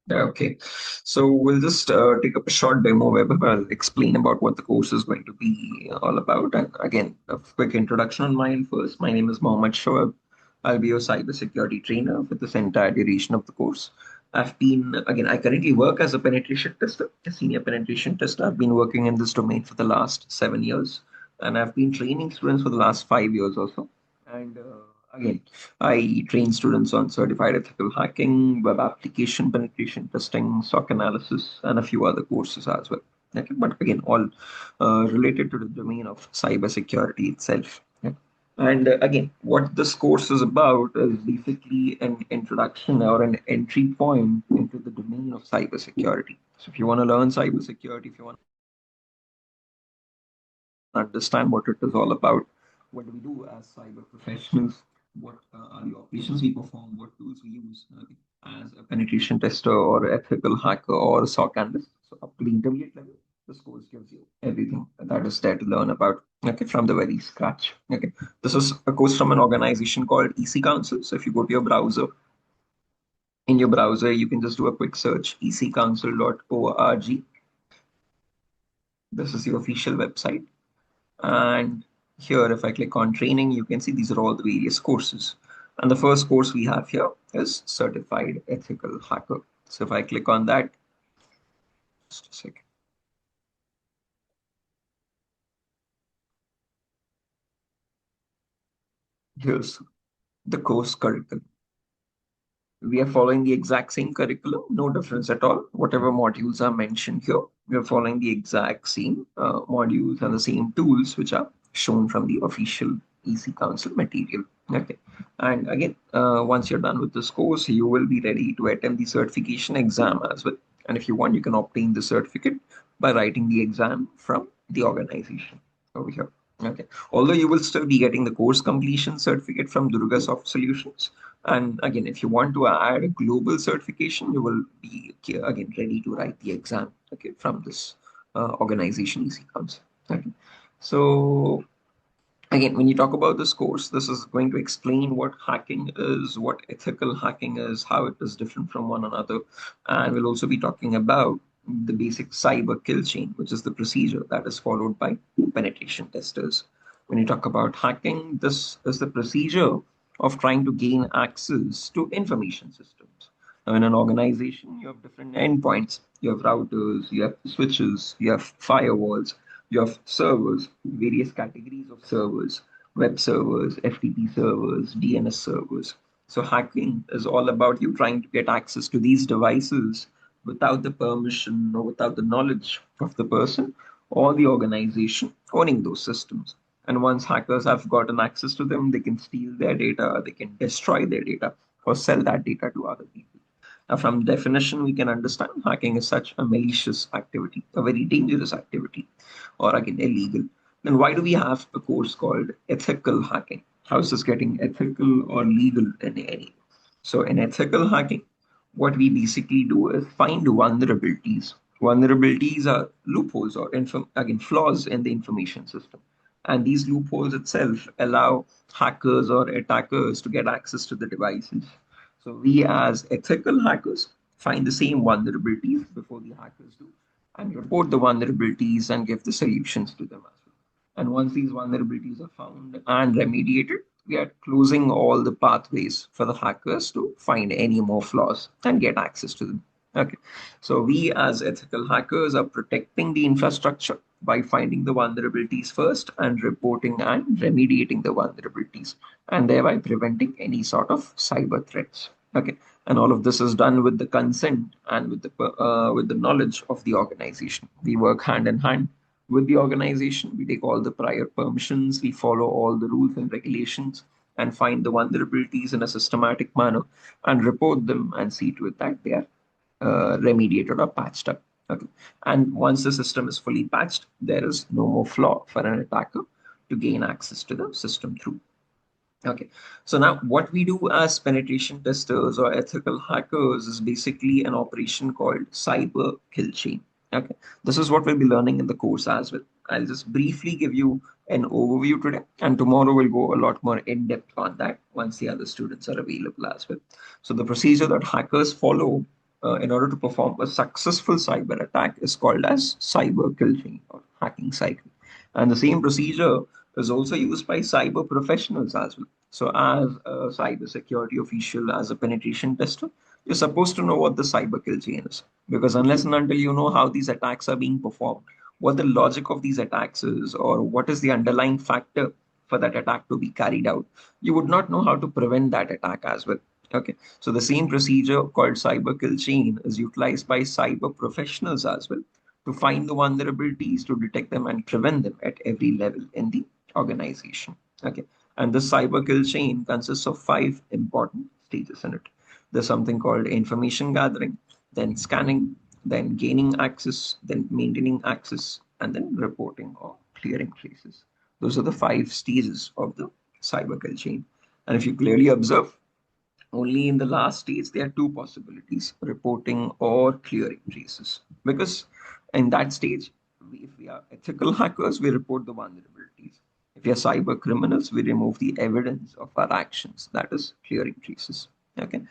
Yeah, okay. So we'll just take up a short demo where I'll explain about what the course is going to be all about. And again, a quick introduction on mine first. My name is Mohammed Shoaib. I'll be your cybersecurity trainer for this entire duration of the course. I currently work as a penetration tester, a senior penetration tester. I've been working in this domain for the last 7 years, and I've been training students for the last 5 years or so. And again, I train students on certified ethical hacking, web application penetration testing, SOC analysis, and a few other courses as well. Okay, but again, all related to the domain of cybersecurity itself. Okay. And again, what this course is about is basically an introduction or an entry point into the domain of cybersecurity. So, if you want to learn cybersecurity, if you want understand what it is all about, what do we do as cyber professionals, what are the operations we perform, what tools we use as a penetration tester or ethical hacker or a SOC analyst. So up to the intermediate level, this course gives you everything that is there to learn about. Okay, from the very scratch. Okay, this is a course from an organization called EC Council. So if you go to your browser, in your browser, you can just do a quick search, ecouncil.org. This is the official website. And here, if I click on training, you can see these are all the various courses. And the first course we have here is Certified Ethical Hacker. So if I click on that, just a second. Here's the course curriculum. We are following the exact same curriculum, no difference at all. Whatever modules are mentioned here, we are following the exact same modules and the same tools which are shown from the official EC Council material. Okay. And again, once you're done with this course, you will be ready to attempt the certification exam as well. And if you want, you can obtain the certificate by writing the exam from the organization over here. Okay. Although you will still be getting the course completion certificate from DURGASOFT Solutions, and again, if you want to add a global certification, you will be again ready to write the exam, okay, from this organization EC Council. Okay. So again, when you talk about this course, this is going to explain what hacking is, what ethical hacking is, how it is different from one another, and we'll also be talking about the basic cyber kill chain, which is the procedure that is followed by penetration testers. When you talk about hacking, this is the procedure of trying to gain access to information systems. Now, in an organization, you have different endpoints. You have routers, you have switches, you have firewalls, you have servers, various categories of servers, web servers, FTP servers, DNS servers. So hacking is all about you trying to get access to these devices without the permission or without the knowledge of the person or the organization owning those systems. And once hackers have gotten access to them, they can steal their data, they can destroy their data, or sell that data to other people. Now, from definition, we can understand hacking is such a malicious activity, a very dangerous activity, or again, illegal. Then why do we have a course called ethical hacking? How is this getting ethical or legal in any? So, in ethical hacking, what we basically do is find vulnerabilities. Vulnerabilities are loopholes or again flaws in the information system. And these loopholes itself allow hackers or attackers to get access to the devices. So we as ethical hackers find the same vulnerabilities before the hackers do and report the vulnerabilities and give the solutions to them as well. And once these vulnerabilities are found and remediated, we are closing all the pathways for the hackers to find any more flaws and get access to them. Okay. So we as ethical hackers are protecting the infrastructure by finding the vulnerabilities first and reporting and remediating the vulnerabilities and thereby preventing any sort of cyber threats. Okay. And all of this is done with the consent and with the knowledge of the organization. We work hand in hand with the organization. We take all the prior permissions, we follow all the rules and regulations, and find the vulnerabilities in a systematic manner and report them and see to it that they are remediated or patched up. Okay. And once the system is fully patched, there is no more flaw for an attacker to gain access to the system through. Okay, so now what we do as penetration testers or ethical hackers is basically an operation called cyber kill chain. Okay, this is what we'll be learning in the course as well. I'll just briefly give you an overview today, and tomorrow we'll go a lot more in depth on that once the other students are available as well. So, the procedure that hackers follow in order to perform a successful cyber attack is called as cyber kill chain or hacking cycle. And the same procedure is also used by cyber professionals as well. So, as a cyber security official, as a penetration tester, you're supposed to know what the cyber kill chain is. Because unless and until you know how these attacks are being performed, what the logic of these attacks is, or what is the underlying factor for that attack to be carried out, you would not know how to prevent that attack as well. Okay, so the same procedure called cyber kill chain is utilized by cyber professionals as well to find the vulnerabilities, to detect them and prevent them at every level in the organization. Okay, and the cyber kill chain consists of five important stages in it. There's something called information gathering, then scanning, then gaining access, then maintaining access, and then reporting or clearing traces. Those are the five stages of the cyber kill chain. And if you clearly observe, only in the last stage there are two possibilities: reporting or clearing traces. Because in that stage, if we are ethical hackers, we report the vulnerabilities. If we are cyber criminals, we remove the evidence of our actions, that is clearing traces. Okay,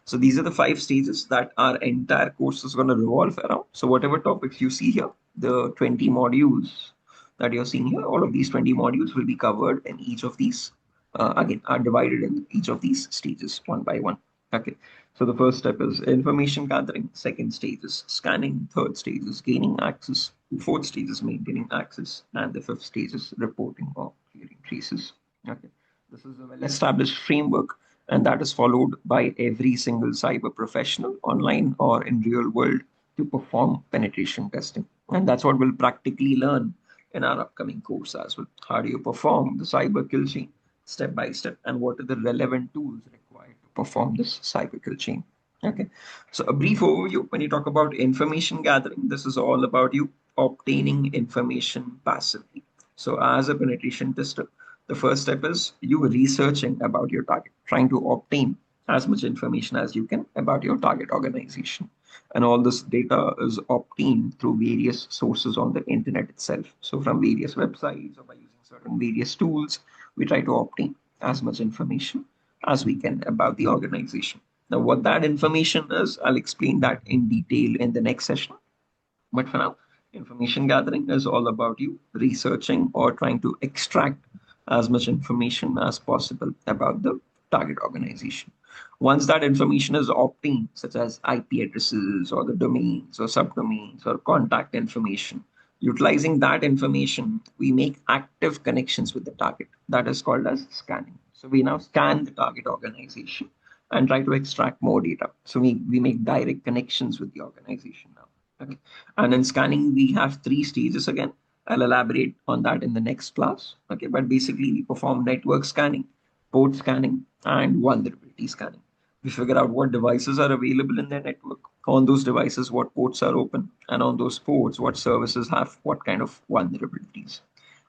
so these are the five stages that our entire course is going to revolve around. So whatever topics you see here, the 20 modules that you're seeing here, all of these 20 modules will be covered in each of these, again, are divided in each of these stages one by one. Okay, so the first step is information gathering, second stage is scanning, third stage is gaining access, fourth stage is maintaining access, and the fifth stage is reporting or clearing traces. Okay, this is a well-established framework, and that is followed by every single cyber professional online or in real world to perform penetration testing. And that's what we'll practically learn in our upcoming course as well. How do you perform the cyber kill chain step by step, and what are the relevant tools required to perform this cyber kill chain? Okay, so a brief overview. When you talk about information gathering, this is all about you obtaining information passively. So as a penetration tester, the first step is you researching about your target, trying to obtain as much information as you can about your target organization. And all this data is obtained through various sources on the internet itself. So from various websites or by using certain various tools, we try to obtain as much information as we can about the organization. Now, what that information is, I'll explain that in detail in the next session. But for now, information gathering is all about you researching or trying to extract as much information as possible about the target organization. Once that information is obtained, such as IP addresses or the domains or subdomains or contact information, utilizing that information, we make active connections with the target. That is called as scanning. So we now scan the target organization and try to extract more data. So we make direct connections with the organization now. Okay. And in scanning, we have three stages again. I'll elaborate on that in the next class. Okay, but basically we perform network scanning, port scanning, and vulnerability scanning. We figure out what devices are available in their network, on those devices what ports are open, and on those ports what services have what kind of vulnerabilities.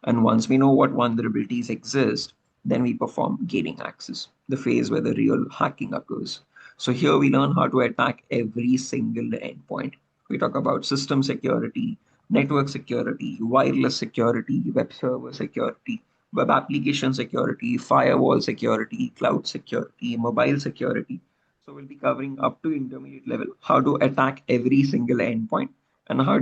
And once we know what vulnerabilities exist, then we perform gaining access, the phase where the real hacking occurs. So here we learn how to attack every single endpoint. We talk about system security, network security, wireless security, web server security, web application security, firewall security, cloud security, mobile security. So we'll be covering up to intermediate level how to attack every single endpoint, and how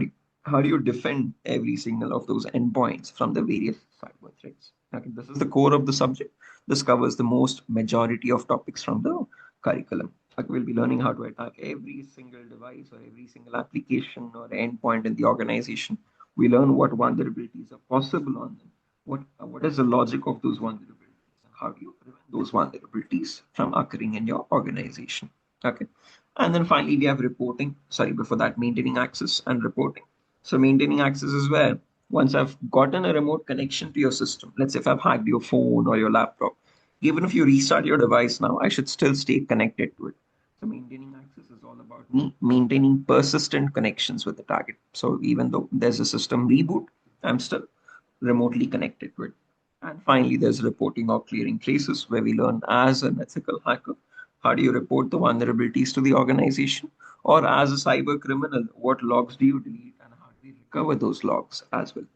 do you defend every single of those endpoints from the various cyber threats. Okay, this is the core of the subject. This covers the most majority of topics from the curriculum. Like we'll be learning how to attack every single device or every single application or endpoint in the organization. We learn what vulnerabilities are possible on them. What is the logic of those vulnerabilities, and how do you prevent those vulnerabilities from occurring in your organization? Okay. And then finally we have reporting. Sorry, before that, maintaining access and reporting. So maintaining access is where once I've gotten a remote connection to your system, let's say if I've hacked your phone or your laptop, even if you restart your device now, I should still stay connected to it. So maintaining access is all about me maintaining persistent connections with the target. So even though there's a system reboot, I'm still remotely connected to it. And finally, there's reporting or clearing traces, where we learn as an ethical hacker, how do you report the vulnerabilities to the organization? Or as a cyber criminal, what logs do you delete and how do we recover those logs as well?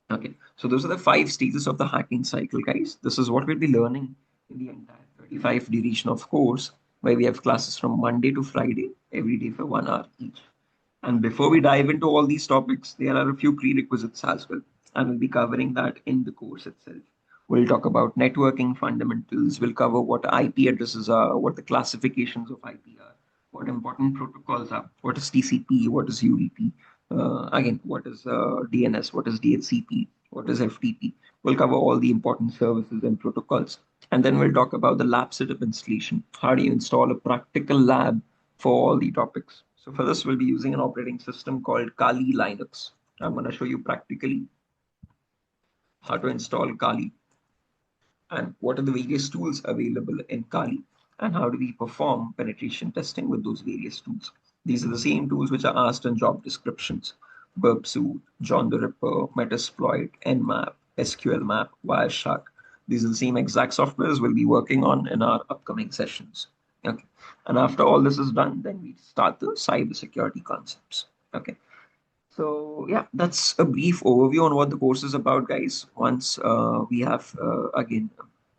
Okay, so those are the five stages of the hacking cycle, guys. This is what we'll be learning in the entire 35 duration of course, where we have classes from Monday to Friday every day for 1 hour each. And before we dive into all these topics, there are a few prerequisites as well. And we'll be covering that in the course itself. We'll talk about networking fundamentals. We'll cover what IP addresses are, what the classifications of IP are, what important protocols are, what is TCP, what is UDP, again, what is DNS, what is DHCP, what is FTP. We'll cover all the important services and protocols. And then we'll talk about the lab setup installation. How do you install a practical lab for all the topics? So for this, we'll be using an operating system called Kali Linux. I'm going to show you practically how to install Kali and what are the various tools available in Kali and how do we perform penetration testing with those various tools. These are the same tools which are asked in job descriptions: Burpsuit, John the Ripper, Metasploit, Nmap, SQL Map, Wireshark. These are the same exact softwares we'll be working on in our upcoming sessions. Okay. And after all this is done, then we start the cybersecurity concepts. Okay. So yeah, that's a brief overview on what the course is about, guys. Once we have again,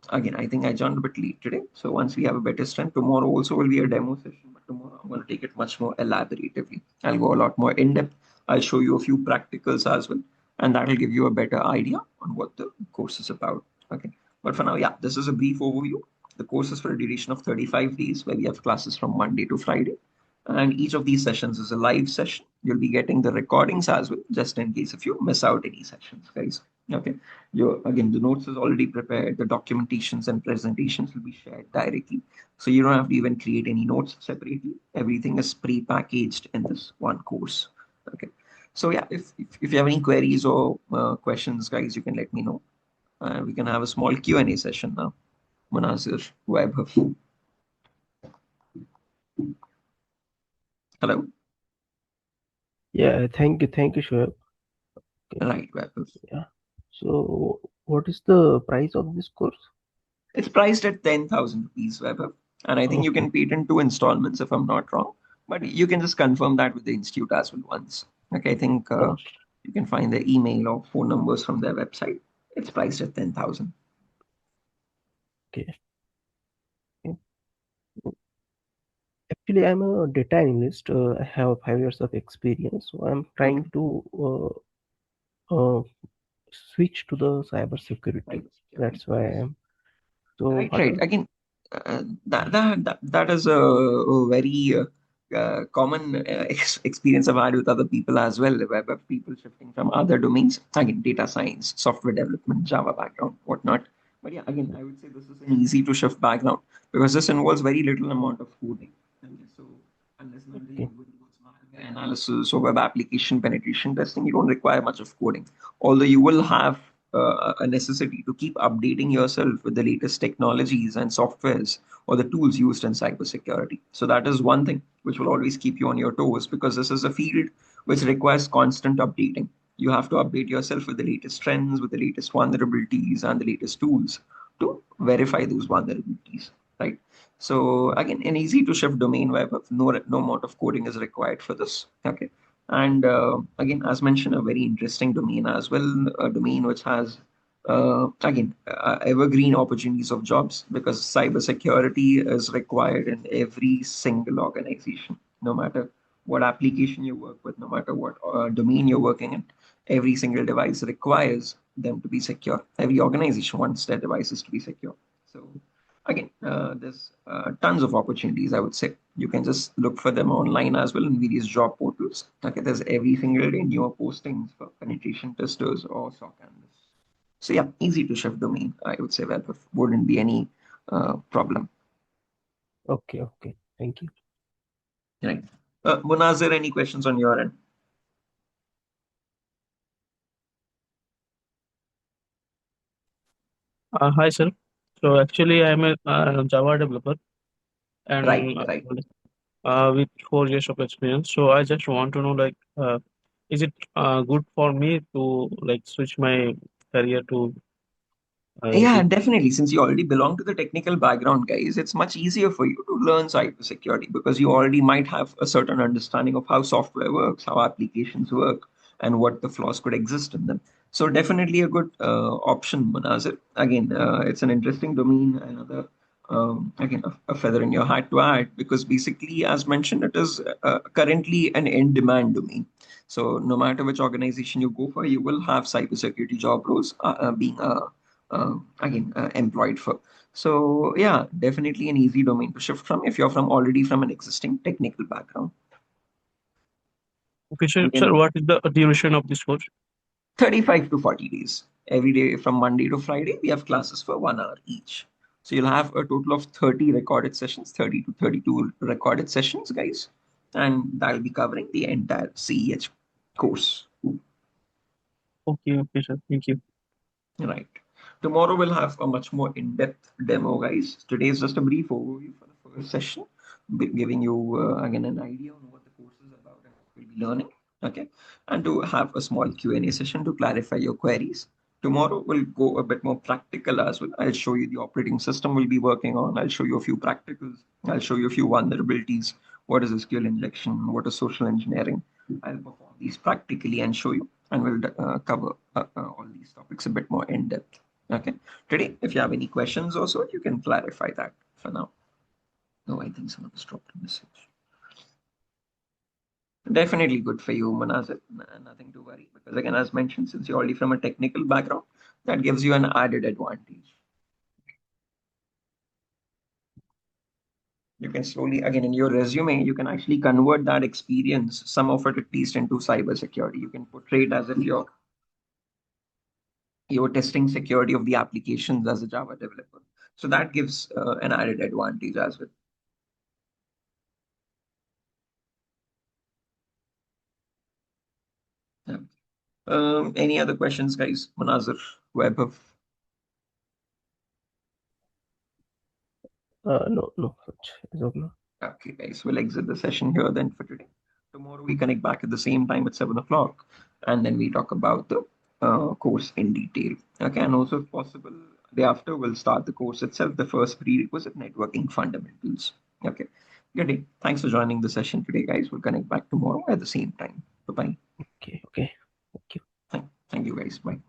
I think I joined a bit late today. So once we have a better strength, tomorrow also will be a demo session. But tomorrow I'm going to take it much more elaboratively. I'll go a lot more in depth. I'll show you a few practicals as well, and that will give you a better idea on what the course is about. Okay. But for now, yeah, this is a brief overview. The course is for a duration of 35 days, where we have classes from Monday to Friday. And each of these sessions is a live session. You'll be getting the recordings as well, just in case if you miss out any sessions, guys. Okay. Again, the notes is already prepared. The documentations and presentations will be shared directly. So you don't have to even create any notes separately. Everything is pre-packaged in this one course. Okay. So yeah, if you have any queries or questions, guys, you can let me know. We can have a small Q&A session now. Munazir, Vaibhav. Hello. Yeah, thank you, Shoaib. Okay, Right, Vaibhav. yeah. So, what is the price of this course? It's priced at 10,000 rupees, Vaibhav. And I think you Okay, can pay it in two installments if I'm not wrong. But you can just confirm that with the institute as well once. Okay, I think okay, you can find their email or phone numbers from their website. It's priced at 10,000. okay. Okay. Actually, I'm a data analyst. I have 5 years of experience, so I'm Okay, trying to uh, switch to the cyber security. cybersecurity. That's why I am. So, Right, what right. are Again, that is a very common experience I've had with other people as well, where people shifting from other domains, again, data science, software development, Java background, whatnot. But yeah, again, I would say this is an easy to shift background because this involves very little amount of coding. Okay, so unless and until you okay? go towards malware analysis or web application penetration testing, you don't require much of coding. Although you will have a necessity to keep updating yourself with the latest technologies and softwares or the tools used in cybersecurity. So that is one thing which will always keep you on your toes because this is a field which requires constant updating. You have to update yourself with the latest trends, with the latest vulnerabilities and the latest tools to verify those vulnerabilities, right? So again, an easy to shift domain where no amount of coding is required for this. Okay. And again, as mentioned, a very interesting domain as well, a domain which has again evergreen opportunities of jobs because cybersecurity is required in every single organization, no matter what application you work with, no matter what domain you're working in. Every single device requires them to be secure. Every organization wants their devices to be secure. So again, there's tons of opportunities, I would say. You can just look for them online as well in various job portals. Okay, there's every single day newer postings for penetration testers or SOC analysts. So yeah, easy to shift domain, I would say. Well, wouldn't be any problem. Okay, okay. Thank you. Right. Munazir, any questions on your end? Hi, sir. So actually, I'm a Java developer Right, and right. with 4 years of experience. So I just want to know, like, is it good for me to like switch my career to Yeah, this? definitely. Since you already belong to the technical background, guys, it's much easier for you to learn cybersecurity because you already might have a certain understanding of how software works, how applications work, and what the flaws could exist in them. So definitely a good option, Manazir. Again, it's an interesting domain, another again, a feather in your hat to add, because basically, as mentioned, it is currently an in-demand domain. So no matter which organization you go for, you will have cybersecurity job roles being employed for. So yeah, definitely an easy domain to shift from if you're already from an existing technical background. Okay, sir, And then what is the duration of this course? 35 to 40 days. Every day from Monday to Friday, we have classes for 1 hour each. So you'll have a total of 30 recorded sessions, 30 to 32 recorded sessions, guys. And that'll be covering the entire CEH course. Okay, sir. Thank you. Right. Tomorrow we'll have a much more in-depth demo, guys. Today is just a brief overview for the first session, giving you again an idea on what the course is about and what we'll be learning. Okay, and to have a small Q&A session to clarify your queries. Tomorrow we'll go a bit more practical as well. I'll show you the operating system we'll be working on. I'll show you a few practicals. I'll show you a few vulnerabilities. What is SQL injection? What is social engineering? I'll perform these practically and show you, and we'll cover all these topics a bit more in depth. Okay. Today, if you have any questions also, you can clarify that for now. No, I think someone has dropped a message. Definitely good for you, Manazir. Nothing to worry, because again, as mentioned, since you're already from a technical background, that gives you an added advantage. You can slowly, again, in your resume, you can actually convert that experience, some of it at least, into cybersecurity. You can portray it as if you're testing security of the applications as a Java developer. So that gives an added advantage as well. Yeah. Any other questions, guys? Manazir, Webber? No, such as of now. Okay, guys, we'll exit the session here then for today. Tomorrow we connect back at the same time at 7 o'clock, and then we talk about the course in detail. Okay, and also, if possible, day after we'll start the course itself, the first prerequisite, networking fundamentals. Okay, good day. Thanks for joining the session today, guys. We'll connect back tomorrow at the same time. Bye bye. Okay. Thank you. Thank you, guys. Bye.